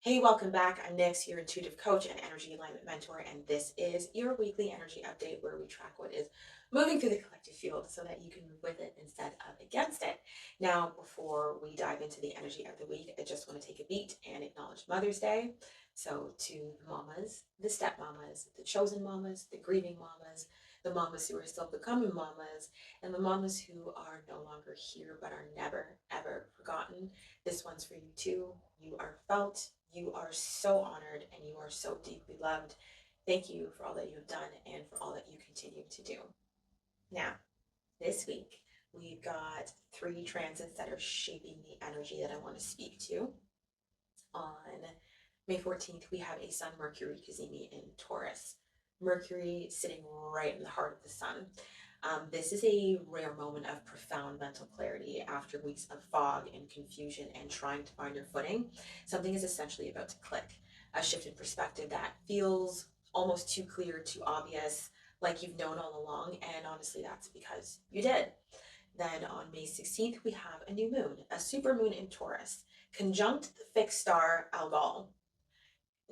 Hey, welcome back. I'm Nix, your intuitive coach and energy alignment mentor, and this is your weekly energy update where we track what is moving through the collective field so that you can move with it instead of against it. Now, before we dive into the energy of the week, I just want to take a beat and acknowledge Mother's Day. So, to the mamas, the stepmamas, the chosen mamas, the grieving mamas, the mamas who are still becoming mamas, and the mamas who are no longer here but are never, ever forgotten. This one's for you too. You are felt, you are so honored, and you are so deeply loved. Thank you for all that you've done and for all that you continue to do. Now, this week, we've got three transits that are shaping the energy that I want to speak to. On May 14th, we have a Sun-Mercury Cazimi in Taurus. Mercury sitting right in the heart of the sun. This is a rare moment of profound mental clarity after weeks of fog and confusion and trying to find your footing. Something is essentially about to click. A shift in perspective that feels almost too clear, too obvious, like you've known all along. And honestly, that's because you did. Then on May 16th, we have a new moon, a supermoon in Taurus, conjunct the fixed star Algol.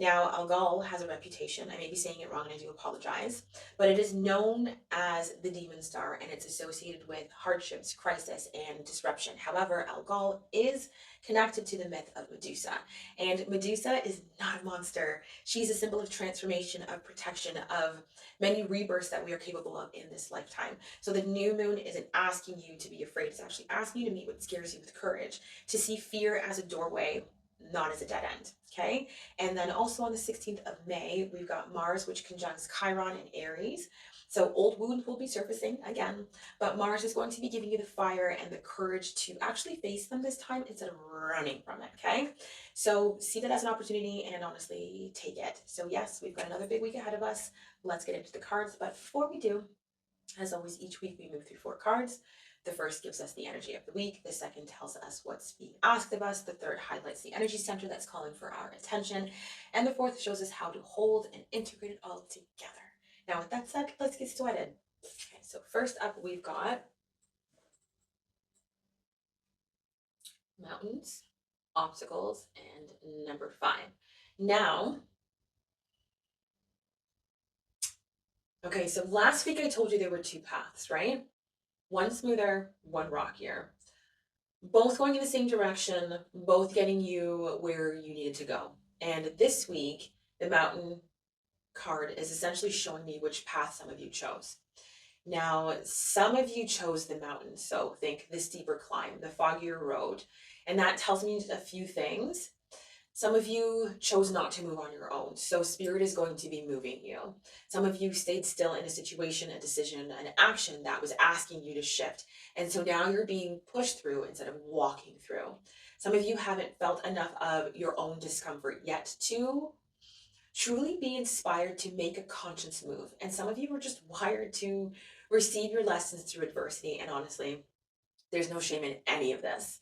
Now, Algol has a reputation. I may be saying it wrong and I do apologize, but it is known as the demon star and it's associated with hardships, crisis, and disruption. However, Algol is connected to the myth of Medusa, and Medusa is not a monster. She's a symbol of transformation, of protection, of many rebirths that we are capable of in this lifetime. So the new moon isn't asking you to be afraid, it's actually asking you to meet what scares you with courage, to see fear as a doorway, not as a dead end. Okay. And then also on the 16th of May, we've got Mars, which conjuncts Chiron and Aries. So old wounds will be surfacing again, but Mars is going to be giving you the fire and the courage to actually face them this time instead of running from it. Okay. So see that as an opportunity and honestly take it. So yes, we've got another big week ahead of us. Let's get into the cards. But before we do, as always, each week we move through four cards. The first gives us the energy of the week. The second tells us what's being asked of us. The third highlights the energy center that's calling for our attention. And the fourth shows us how to hold and integrate it all together. Now, with that said, let's get started. Okay, so first up, we've got mountains, obstacles, and number 5. Now, okay, so last week I told you there were two paths, right? One smoother, one rockier. Both going in the same direction, both getting you where you needed to go. And this week, the mountain card is essentially showing me which path some of you chose. Now, some of you chose the mountain, so think the steeper climb, the foggier road. And that tells me a few things. Some of you chose not to move on your own, so spirit is going to be moving you. Some of you stayed still in a situation, a decision, an action that was asking you to shift. And so now you're being pushed through instead of walking through. Some of you haven't felt enough of your own discomfort yet to truly be inspired to make a conscious move. And some of you were just wired to receive your lessons through adversity. And honestly, there's no shame in any of this.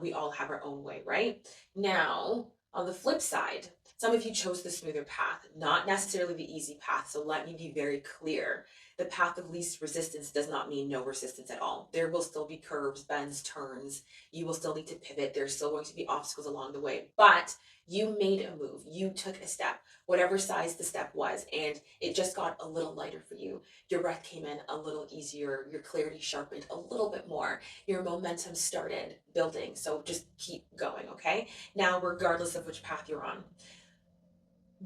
We all have our own way, right? Now, on the flip side, some of you chose the smoother path, not necessarily the easy path. So let me be very clear. The path of least resistance does not mean no resistance at all. There will still be curves, bends, turns. You will still need to pivot. There's still going to be obstacles along the way, but you made a move. You took a step, whatever size the step was, and it just got a little lighter for you. Your breath came in a little easier. Your clarity sharpened a little bit more. Your momentum started building. So just keep going, okay? Now, regardless of which path you're on,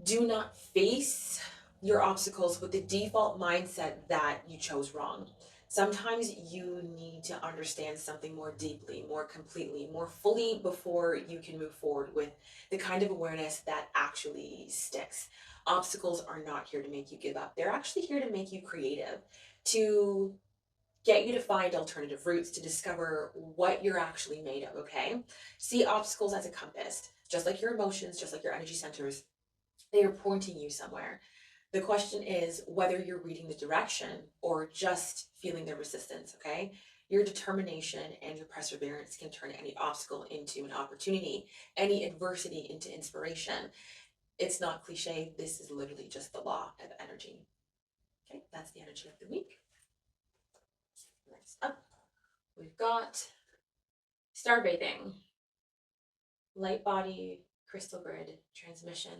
do not face your obstacles with the default mindset that you chose wrong. Sometimes you need to understand something more deeply, more completely, more fully before you can move forward with the kind of awareness that actually sticks. Obstacles are not here to make you give up. They're actually here to make you creative, to get you to find alternative routes, to discover what you're actually made of, okay? See obstacles as a compass, just like your emotions, just like your energy centers, they are pointing you somewhere. The question is whether you're reading the direction or just feeling the resistance, okay? Your determination and your perseverance can turn any obstacle into an opportunity, any adversity into inspiration. It's not cliche. This is literally just the law of energy. Okay, that's the energy of the week. Next up, we've got star bathing, light body, crystal grid transmission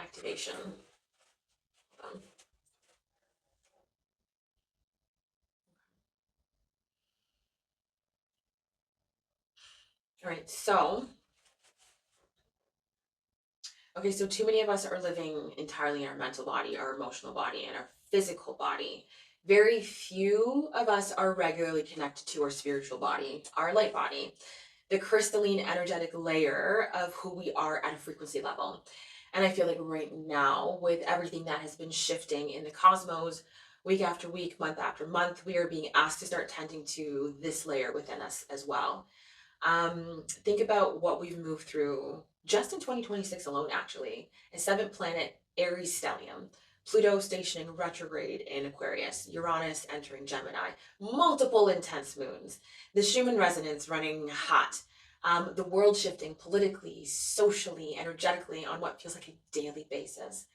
activation. All right, so too many of us are living entirely in our mental body, our emotional body, and our physical body. Very few of us are regularly connected to our spiritual body, our light body, the crystalline energetic layer of who we are at a frequency level. And I feel like right now, with everything that has been shifting in the cosmos, week after week, month after month, we are being asked to start tending to this layer within us as well. Think about what we've moved through just in 2026 alone, actually. A seventh planet, Aries stellium, Pluto stationing retrograde in Aquarius, Uranus entering Gemini, multiple intense moons, the Schumann resonance running hot, the world shifting politically, socially, energetically on what feels like a daily basis.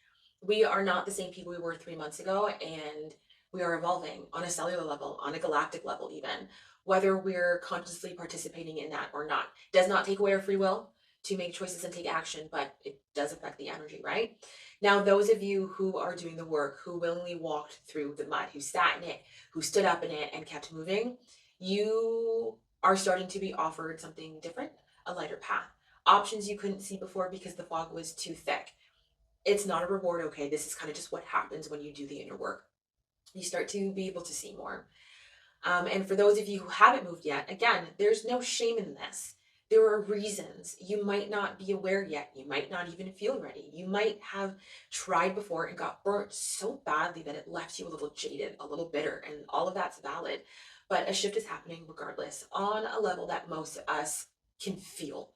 We are not the same people we were 3 months ago, and we are evolving on a cellular level, on a galactic level, even whether we're consciously participating in that or not. Does not take away our free will to make choices and take action, but it does affect the energy, right? Now, those of you who are doing the work, who willingly walked through the mud, who sat in it, who stood up in it and kept moving, you are starting to be offered something different, a lighter path, options you couldn't see before because the fog was too thick. It's not a reward, okay? This is kind of just what happens when you do the inner work. You start to be able to see more. And for those of you who haven't moved yet, again, there's no shame in this. There are reasons. You might not be aware yet. You might not even feel ready. You might have tried before and got burnt so badly that it left you a little jaded, a little bitter, and all of that's valid. But a shift is happening regardless on a level that most of us can feel,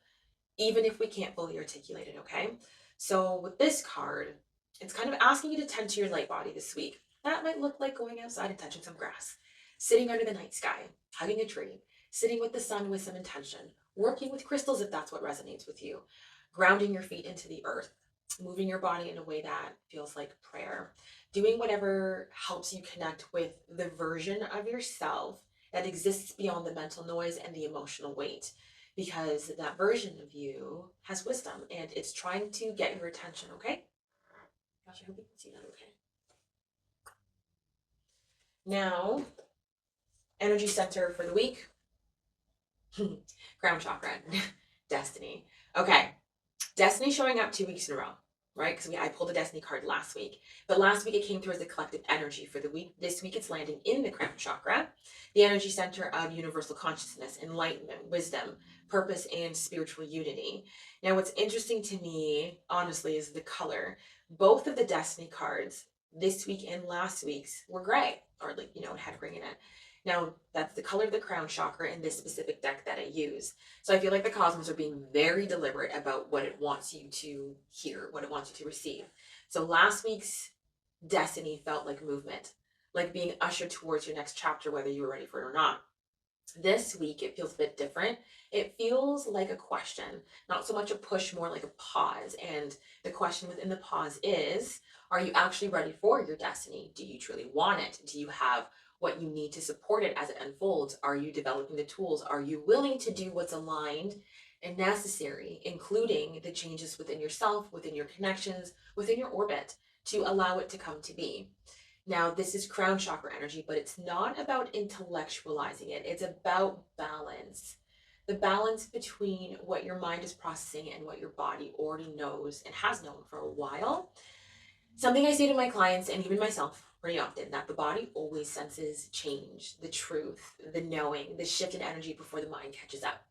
even if we can't fully articulate it, okay? So with this card, it's kind of asking you to tend to your light body this week. That might look like going outside and touching some grass, sitting under the night sky, hugging a tree, sitting with the sun with some intention, working with crystals if that's what resonates with you, grounding your feet into the earth, moving your body in a way that feels like prayer, doing whatever helps you connect with the version of yourself that exists beyond the mental noise and the emotional weight, because that version of you has wisdom and it's trying to get your attention, okay? Gosh, I hope you can see that okay. Now, energy center for the week. Crown chakra, destiny. Okay, destiny showing up 2 weeks in a row, right? Because I pulled a destiny card last week, but last week it came through as a collective energy for the week. This week it's landing in the crown chakra, the energy center of universal consciousness, enlightenment, wisdom, purpose, and spiritual unity. Now, what's interesting to me, honestly, is the color. Both of the destiny cards this week and last week's were gray, or like, it had ring in it. Now, that's the color of the crown chakra in this specific deck that I use. So I feel like the cosmos are being very deliberate about what it wants you to hear, what it wants you to receive. So last week's destiny felt like movement, like being ushered towards your next chapter, whether you were ready for it or not. This week, it feels a bit different. It feels like a question, not so much a push, more like a pause. And the question within the pause is, are you actually ready for your destiny? Do you truly want it? Do you have what you need to support it as it unfolds? Are you developing the tools? Are you willing to do what's aligned and necessary, including the changes within yourself, within your connections, within your orbit, to allow it to come to be? Now, this is crown chakra energy, but it's not about intellectualizing it. It's about balance. The balance between what your mind is processing and what your body already knows and has known for a while. Something I say to my clients and even myself pretty often, that the body always senses change, the truth, the knowing, the shift in energy before the mind catches up.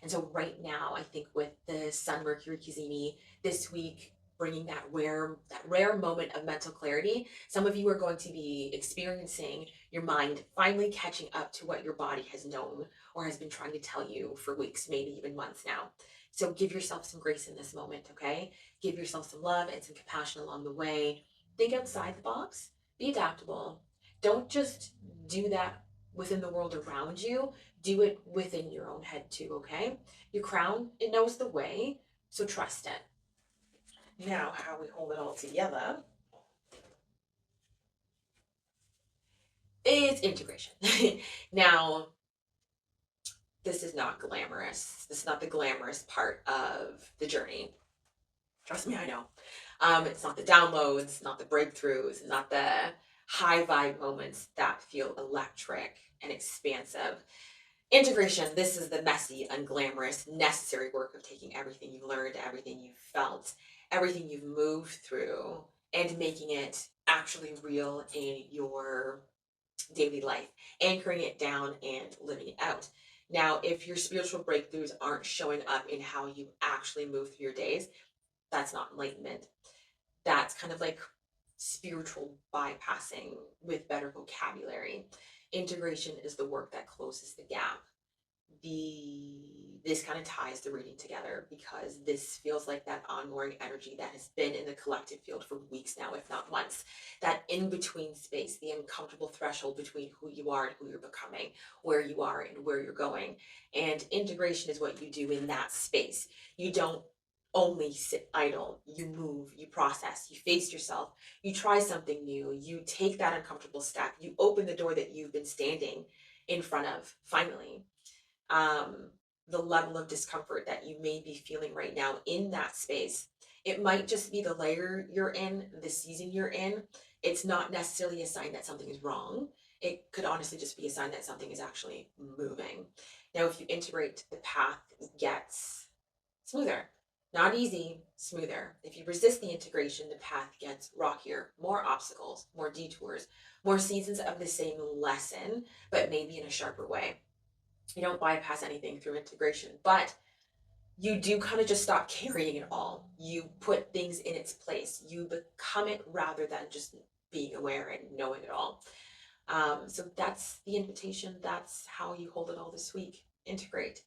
And so right now, I think with the Sun-Mercury Cazimi this week, bringing that rare moment of mental clarity, some of you are going to be experiencing your mind finally catching up to what your body has known or has been trying to tell you for weeks, maybe even months now. So give yourself some grace in this moment, okay? Give yourself some love and some compassion along the way. Think outside the box. Be adaptable. Don't just do that within the world around you. Do it within your own head too, okay? Your crown, it knows the way, so trust it. Now, how we hold it all together is integration. Now, this is not glamorous. This is not the glamorous part of the journey. Trust me, I know. It's not the downloads, not the breakthroughs, not the high vibe moments that feel electric and expansive. Integration, this is the messy, unglamorous, necessary work of taking everything you've learned, everything you've felt, everything you've moved through, and making it actually real in your daily life, anchoring it down and living it out. Now, if your spiritual breakthroughs aren't showing up in how you actually move through your days, that's not enlightenment. That's kind of like spiritual bypassing with better vocabulary. Integration is the work that closes the gap. This kind of ties the reading together because this feels like that ongoing energy that has been in the collective field for weeks now, if not months. That in between space, the uncomfortable threshold between who you are and who you're becoming, where you are and where you're going. And integration is what you do in that space. You don't only sit idle. You move, you process, you face yourself, you try something new, you take that uncomfortable step, you open the door that you've been standing in front of finally. um, the level of discomfort that you may be feeling right now in that space. It might just be the layer you're in, the season you're in. It's not necessarily a sign that something is wrong. It could honestly just be a sign that something is actually moving. Now, if you integrate, the path gets smoother. Not easy, smoother. If you resist the integration, the path gets rockier, more obstacles, more detours, more seasons of the same lesson, but maybe in a sharper way. You don't bypass anything through integration, but you do kind of just stop carrying it all. You put things in its place. You become it rather than just being aware and knowing it all. So that's the invitation. That's how you hold it all this week. Integrate.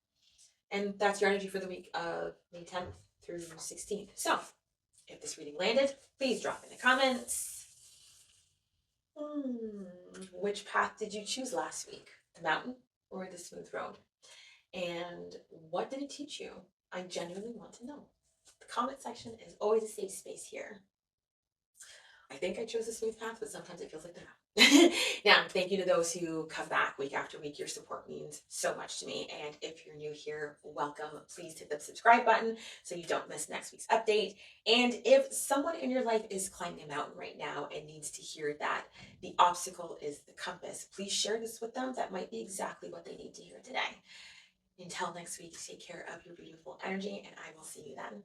And that's your energy for the week of May 10th through 16th. So if this reading landed, please drop in the comments. Which path did you choose last week? The mountain or the smooth road? And what did it teach you? I genuinely want to know. The comment section is always a safe space here. I think I chose a smooth path, but sometimes it feels like the mountain. Now, thank you to those who come back week after week. Your support means so much to me. And if you're new here, welcome. Please hit the subscribe button so you don't miss next week's update. And if someone in your life is climbing a mountain right now and needs to hear that the obstacle is the compass, please share this with them. That might be exactly what they need to hear today. Until next week, take care of your beautiful energy, and I will see you then.